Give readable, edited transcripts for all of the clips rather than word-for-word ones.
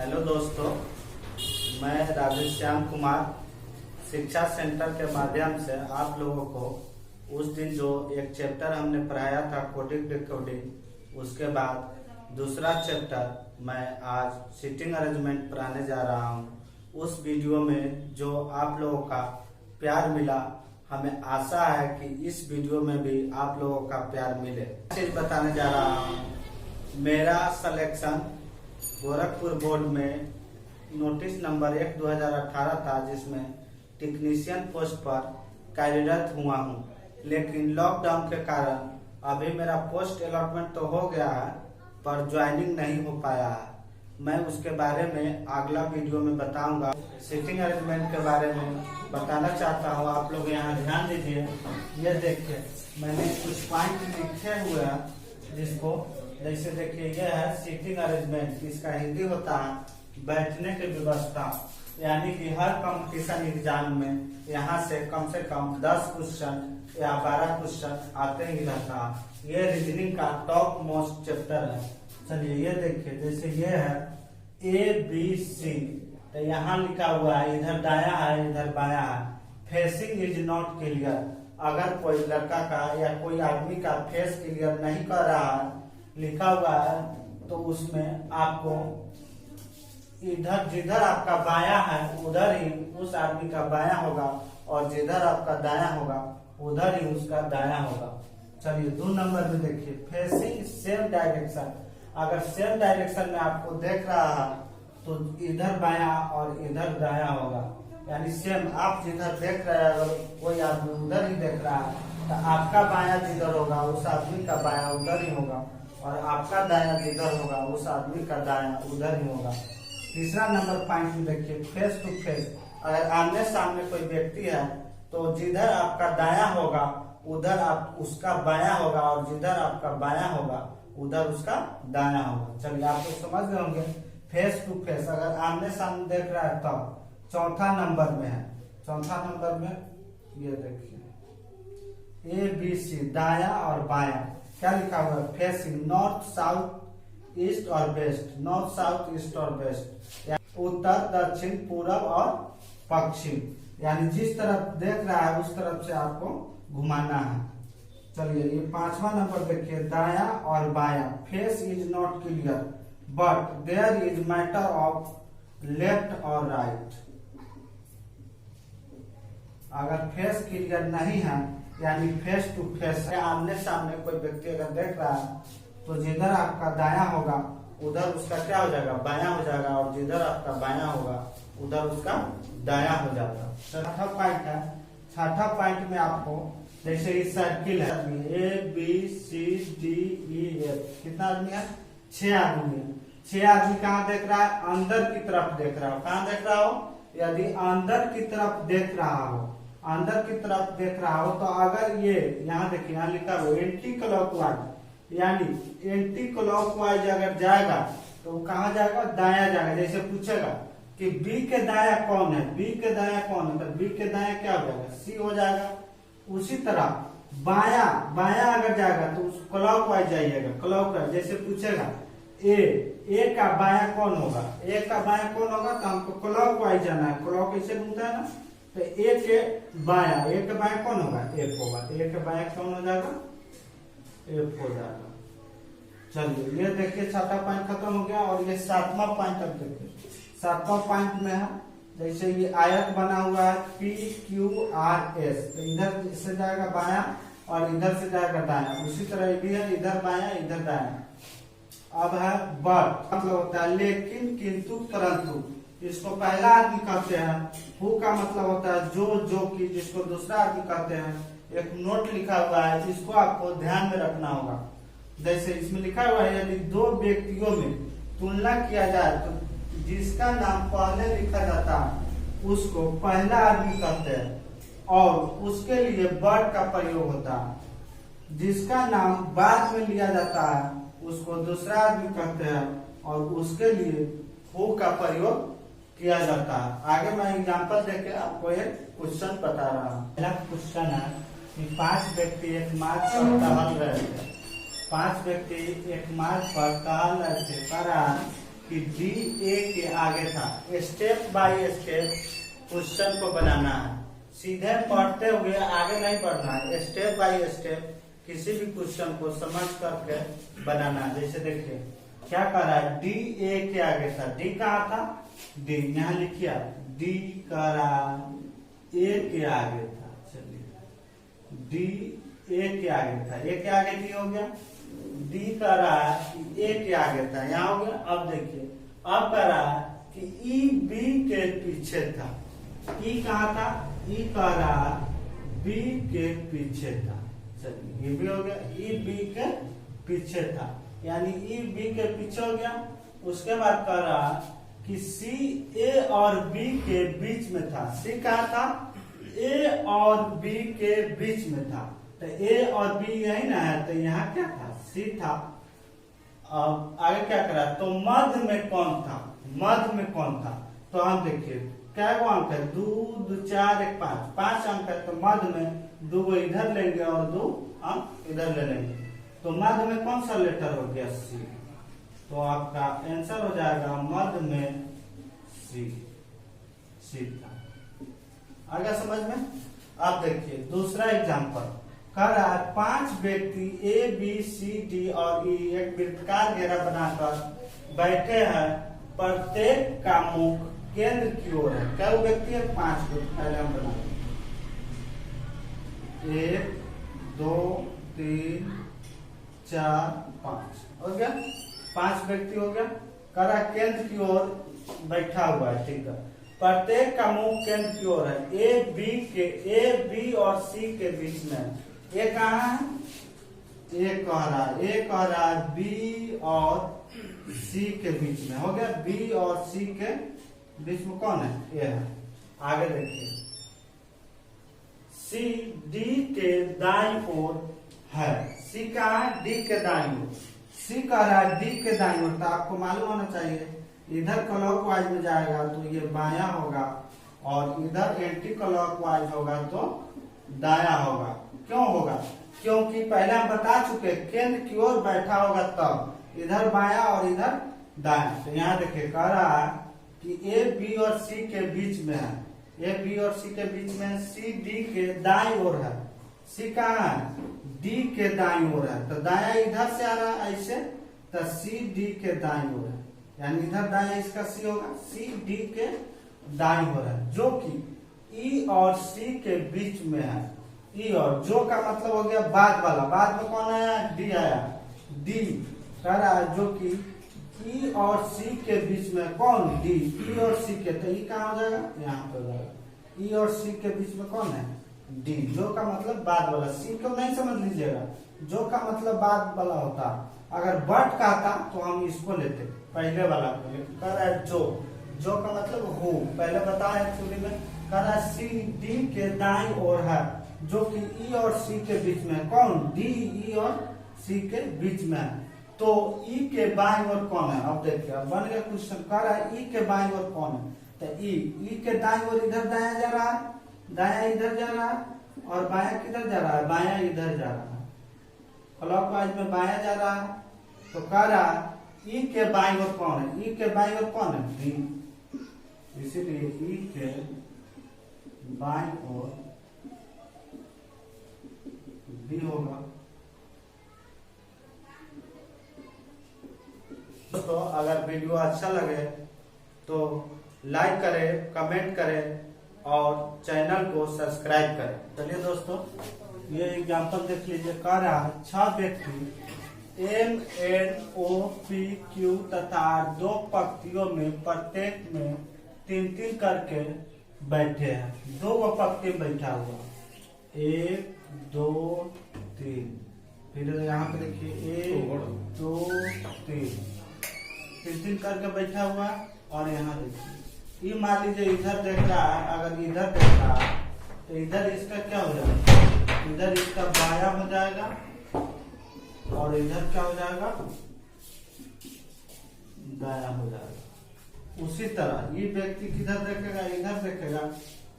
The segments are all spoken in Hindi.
हेलो दोस्तों, मैं राधेश्याम कुमार शिक्षा सेंटर के माध्यम से आप लोगों को उस दिन जो एक चैप्टर हमने पढ़ाया था कोडिंग डिकोडिंग, उसके बाद दूसरा चैप्टर मैं आज सीटिंग अरेंजमेंट पढ़ाने जा रहा हूं। उस वीडियो में जो आप लोगों का प्यार मिला, हमें आशा है कि इस वीडियो में भी आप लोगों का प्यार मिले। चीज बताने जा रहा हूं, मेरा सिलेक्शन गोरखपुर बोर्ड में नोटिस नंबर 1/2018 था, जिसमें टेक्नीशियन पोस्ट पर कार्यरत हुआ हूं। लेकिन लॉकडाउन के कारण अभी मेरा पोस्ट अलॉटमेंट तो हो गया है, पर ज्वाइनिंग नहीं हो पाया है। मैं उसके बारे में अगला वीडियो में बताऊंगा। सीटिंग अरेंजमेंट के बारे में बताना चाहता हूँ, आप लोग यहाँ ध्यान दीजिए। ये देखिए, मैंने कुछ पॉइंट लिखे हुए हैं, जिसको जैसे देखिए, यह है सीटिंग अरेंजमेंट। इसका हिंदी होता है बैठने की व्यवस्था। यानी कि हर कंपटीशन एग्जाम में यहाँ से कम 10 क्वेश्चन या 12 क्वेश्चन आते ही रहता है। ये रीजनिंग का टॉप मोस्ट चैप्टर है। चलिए ये देखिए, जैसे ये है ABC, तो यहाँ लिखा हुआ है इधर दाया है इधर बाया है। Facing is not clear. अगर कोई लड़का का या कोई आदमी का फेस क्लियर नहीं कर रहा है, लिखा हुआ है, तो उसमें आपको इधर जिधर आपका बाया है उधर ही उस आदमी का बाया होगा, और जिधर आपका दाया होगा उधर ही उसका दाया होगा। चलिए 2 नंबर में देखिए, फेसिंग सेम डायरेक्शन। अगर सेम डायरेक्शन में आपको देख रहा है तो इधर बाया और इधर दाया होगा। यानी सेम आप जिधर देख रहे हैं, अगर कोई आदमी उधर ही देख रहा है, तो आपका बाया जिधर होगा उस आदमी का बाया उधर ही होगा, और आपका दाया जिधर होगा उस आदमी का दाया उधर ही होगा। तीसरा नंबर पॉइंट में देखिए, फेस टू फेस। अगर आमने सामने कोई व्यक्ति है, तो जिधर आपका दाया होगा उधर आप उसका बाया होगा, और जिधर आपका बाया होगा उधर उसका दाया होगा। चलिए आप लोग समझ गए होंगे फेस टू फेस। अगर आमने सामने देख रहा है तब चौथा नंबर में है। चौथा नंबर में ये देखिए ABC, दाया और बाया। क्या लिखा हुआ है? फेसिंग नॉर्थ साउथ ईस्ट और वेस्ट। नॉर्थ साउथ ईस्ट और वेस्ट, उत्तर दक्षिण पूरब और पश्चिम। यानी जिस तरफ देख रहा है उस तरफ से आपको घुमाना है। चलिए ये 5वां नंबर देखिए, दाया और बाया। Face is not clear but there is matter of left और राइट। अगर फेस क्लियर नहीं है, यानी फेस टू फेस, आमने सामने कोई व्यक्ति अगर देख रहा है, तो जिधर आपका दाया होगा उधर उसका क्या हो जाएगा? बाया हो जाएगा, और जिधर आपका बाया होगा उधर उसका दाया हो जाएगा। छठा पॉइंट है। छठा पॉइंट में आपको जैसे इस सर्किल है, ABCDEF, कितना आदमी है? 6 आदमी है। 6 आदमी कहाँ देख रहा है? अंदर की तरफ देख रहा हो। कहाँ देख रहा हो? यदि अंदर की तरफ देख रहा हो, अंदर की तरफ देख रहा हो, तो अगर ये यहाँ देखिए, यहाँ लिखा हो एंटी क्लॉकवाइज, यानी एंटी क्लॉकवाइज अगर जाएगा तो वो कहाँ जाएगा? दाया जाएगा। जैसे पूछेगा कि B के दाया कौन है, B के दाया कौन है, तो B के दाया क्या हो जाएगा? C हो जाएगा। उसी तरह बाया बाया अगर जाएगा तो उस क्लॉकवाइज जाइएगा। क्लॉकवाइज जैसे पूछेगा ए का बाया कौन होगा, ए का बाया कौन होगा, तो हमको क्लॉकवाइज जाना है। क्लॉक कैसे घूमता है ना, तो ए के बाया कौन होगा? F होगा। तो ए के बाया कौन हो जाएगा? F हो जाएगा। चलिए ये देखिए, 6वां पॉइंट खत्म हो गया। और ये 7वां पॉइंट अब देखिए। 7वां पॉइंट में है, जैसे ये आयत बना हुआ है PQRS, तो इधर से जाएगा बाया और इधर से जाएगा दाया। उसी तरह ये भी है, इधर बाया इधर दाया। अब है बट, मतलब होता है लेकिन, किंतु, परंतु। इसको पहला आदमी कहते हैं। हु का मतलब होता है जो कि, जिसको दूसरा आदमी कहते हैं। एक नोट लिखा हुआ है, इसको आपको ध्यान में रखना होगा। जैसे इसमें लिखा हुआ है, यदि 2 व्यक्तियों में तुलना किया जाए तो जिसका नाम पहले लिखा जाता है उसको पहला आदमी कहते हैं, और उसके लिए बट का प्रयोग होता है। जिसका नाम बाद में लिया जाता है उसको दूसरा आदमी कहते हैं, और उसके लिए हु का प्रयोग किया जाता है। आगे मैं एग्जांपल देके आपको एक क्वेश्चन बता रहा हूँ। पहला क्वेश्चन है कि 5 व्यक्ति एक मार्ग पर टहल रहे थे। 5 व्यक्ति एक मार्ग पर टहल रहे थे। कि डी ए के आगे था। स्टेप बाय स्टेप क्वेश्चन को बनाना है, सीधे पढ़ते हुए आगे नहीं बढ़ना है। स्टेप बाय स्टेप किसी भी क्वेश्चन को समझ करके बनाना है। जैसे देखिए क्या कर रहा है, डी ए के आगे था। डी कहाँ था, डी यहाँ लिखिए आप, डी करा ए के आगे था। चलिए डी ए के आगे था, ए के आगे डी हो गया। डी कह रहा है कि ए के आगे था, यहाँ हो गया। अब देखिए अब कह रहा है कि ई बी के पीछे था। ई कहाँ था, ई कह रहा बी के पीछे था। चलिए ये भी हो गया, ई बी के पीछे था, यानी ई बी के पीछे हो गया। उसके बाद कह रहा कि सी ए और बी के बीच में था। सी कहा था, ए और बी के बीच में था। तो ए और बी यही ना है, तो यहाँ क्या था, सी था। अब आगे क्या करा, तो मध्य में कौन था, मध्य में कौन था। तो हम देखिए क्या को अंक है, 2 2 4 1 5, 5 अंक है। तो मध्य में 2 इधर लेंगे और 2 अंक इधर ले लेंगे। तो मध्य में कौन सा लेटर हो गया, सी। तो आपका आंसर हो जाएगा मध्य में सी, सी था। आ गया समझ में। अब देखिए दूसरा एग्जांपल कह रहा है 5 व्यक्ति ए बी सी डी और ई एक वृत्ताकार घेरा बनाकर बैठे हैं। प्रत्येक का मुख केंद्र की ओर है। क्या व्यक्ति है, 5 व्यक्ति। पहले हम बना 1 2 3 4 5 हो गया, 5 व्यक्ति हो गया। कह रहा केंद्र की ओर बैठा हुआ है, ठीक है। प्रत्येक का मुख केंद्र की ओर है। ए बी और सी के बीच में ये कहाँ है, ए कह रहा है बी और सी के बीच में। हो गया, बी और सी के बीच में कौन है, ए है। आगे देखिए सी डी के दाईं ओर है। सी कहाँ है, डी के दाईं ओर। सी कह रहा है डी के दाईं ओर, तो आपको मालूम होना चाहिए इधर क्लॉकवाइज में जाएगा तो ये बायां होगा, और इधर एंटी क्लॉकवाइज होगा तो दायां होगा। क्यों होगा, क्योंकि पहले हम बता चुके केंद्र की ओर बैठा होगा तब इधर बायां और इधर दायां। तो यहाँ देखिए कह रहा है कि ए बी और सी के बीच में है। ए बी और सी के बीच में, सी डी के दाईं ओर है। सी कहाँ है, डी के दाईं ओर है। तो दायां इधर से आ रहा है ऐसे, तो सी डी के दाईं ओर है, यानी इधर दायां इसका सी होगा। सी डी के दाईं ओर है, जो कि ई और सी के बीच में है। ई और जो का मतलब हो गया बाद वाला। बाद में कौन आया, डी आया। डी कह रहा है जो कि ई और सी के बीच में, कौन, डी। ई और सी के, तो ई कहाँ हो जाएगा, यहाँ पे हो जाएगा। ई और सी के बीच में कौन है, डी। जो का मतलब बाद वाला, सी को नहीं समझ लीजिएगा, जो का मतलब बाद वाला होता। अगर बट का था तो हम इसको लेते, पहले वाला को लेते। कह रहा है जो का मतलब हो, पहले बताया थ्योरी में। कह रहा है सी डी के दाईं ओर है, जो कि ई और सी के बीच में, कौन, डी। ई और सी के बीच में है। तो ई के बाईं ओर कौन है, अब देखिए अब बन गया क्वेश्चन। कह रहा है ई के बाईं ओर कौन है, तो ई के दाईं ओर इधर दाया जा रहा है, दाया इधर जा रहा है, और बाया किधर जा रहा है, बाया इधर जा रहा है। क्लॉकवाइज में बाया जा रहा है। तो कह रहा है ई के बाईं ओर कौन है, ई के बाईं ओर कौन है, डी। इसीलिए ई के बाईं ओर डी होगा। दोस्तों अगर वीडियो अच्छा लगे तो लाइक करें, कमेंट करें और चैनल को सब्सक्राइब करें। चलिए दोस्तों ये एग्जांपल देख लीजिए। कह रहा है 6 व्यक्ति M N O P Q तथा 2 पंक्तियों में प्रत्येक में 3-3 करके बैठे हैं। 2 पंक्ति में बैठा हुआ, 1 2 3। फिर यहाँ पे देखिए 1 2 3 करके बैठा हुआ। और यहाँ देखिए ये मान लीजिए इधर देख रहा है, अगर इधर देख रहा है तो इधर इसका क्या हो जाएगा, इधर इसका बाया हो जाएगा, और इधर क्या हो जाएगा, दाया हो जाएगा। उसी तरह ये व्यक्ति किधर देखेगा, इधर देखेगा,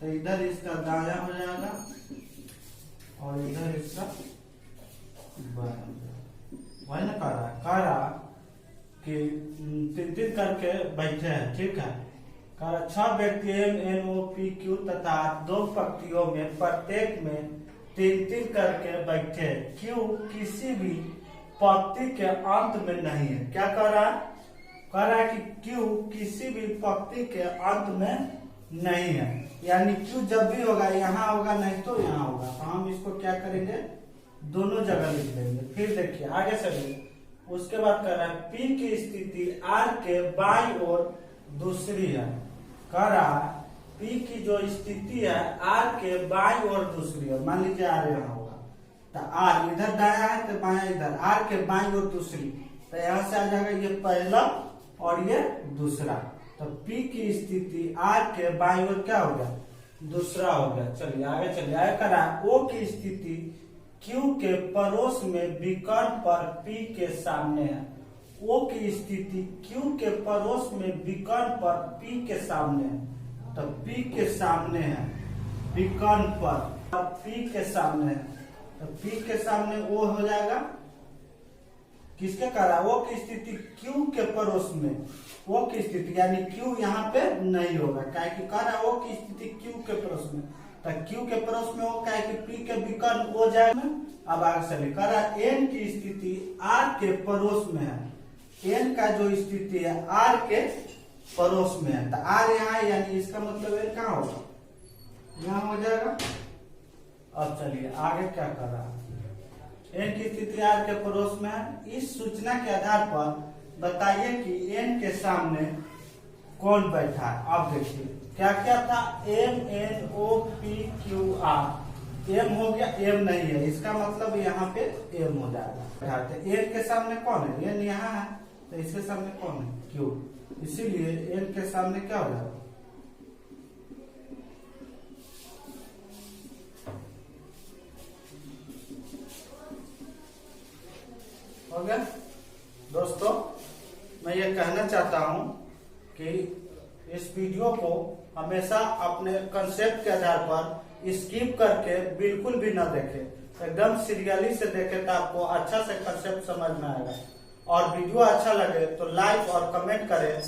तो इधर इसका दाया हो जाएगा और इधर इसका बाया हो जाएगा। वही ना कह रहा कि 3-3 करके बैठे हैं, ठीक है। 6 व्यक्ति M N O P Q तथा 2 पंक्तियों में प्रत्येक में 3-3 करके बैठे। क्यू किसी भी पंक्ति के अंत में नहीं है। क्या कह रहा है? कह रहा है कि क्यू किसी भी पंक्ति के अंत में नहीं है, यानी क्यू जब भी होगा यहाँ होगा, नहीं तो यहाँ होगा। तो हम इसको क्या करेंगे, दोनों जगह लिख देंगे। फिर देखिए आगे चलिए, उसके बाद कह रहा है पी की स्थिति आर के बाईं ओर दूसरी है। कह रहा है पी की जो स्थिति है आर के बाईं ओर दूसरी है। मान लीजिए आर यहाँ होगा, तो आर इधर दाया है तो बाया इधर, आर के बाईं ओर दूसरी, तो यहाँ से आ जाएगा ये पहला और ये दूसरा। तो P की स्थिति R के बाईं ओर क्या हो गया, दूसरा हो गया। चलिए आगे चलिए, आगे करा O की स्थिति Q के पड़ोस में विकर्ण पर P के सामने है। O की स्थिति Q के पड़ोस में विकर्ण पर P के सामने है, तो P के सामने है, विकर्ण पर P के सामने है, तो P के सामने O हो जाएगा। किसके करा? O की स्थिति Q के पड़ोस में, O की स्थिति यानी Q यहाँ पे नहीं होगा, क्या कि कह रहा O की स्थिति Q के पड़ोस में, तो Q के पड़ोस में हो, क्या कि P के विकर्ण हो जाएगा। अब आगे चलिए, कह रहा N की स्थिति R के पड़ोस में है। N का जो स्थिति है R के पड़ोस में है, तो R यहाँ है, यानी इसका मतलब N कहाँ होगा, यहाँ हो जाएगा। अब चलिए आगे क्या कर रहा है, N की स्थिति R के पड़ोस में है। इस सूचना के आधार पर बताइए कि N के सामने कौन बैठा है। अब देखिए क्या क्या था, M N O P Q R, M हो गया, M नहीं है, इसका मतलब यहाँ पे M हो जाएगा। N के सामने कौन है, N यहाँ है, तो इसके सामने कौन है, Q, इसीलिए N के सामने क्या हो जाएगा, हो गया। दोस्तों मैं ये कहना चाहता हूँ कि इस वीडियो को हमेशा अपने कंसेप्ट के आधार पर स्किप करके बिल्कुल भी न देखें, एकदम सीरियली से देखें तो आपको अच्छा से कंसेप्ट समझ में आएगा। और वीडियो अच्छा लगे तो लाइक और कमेंट करें।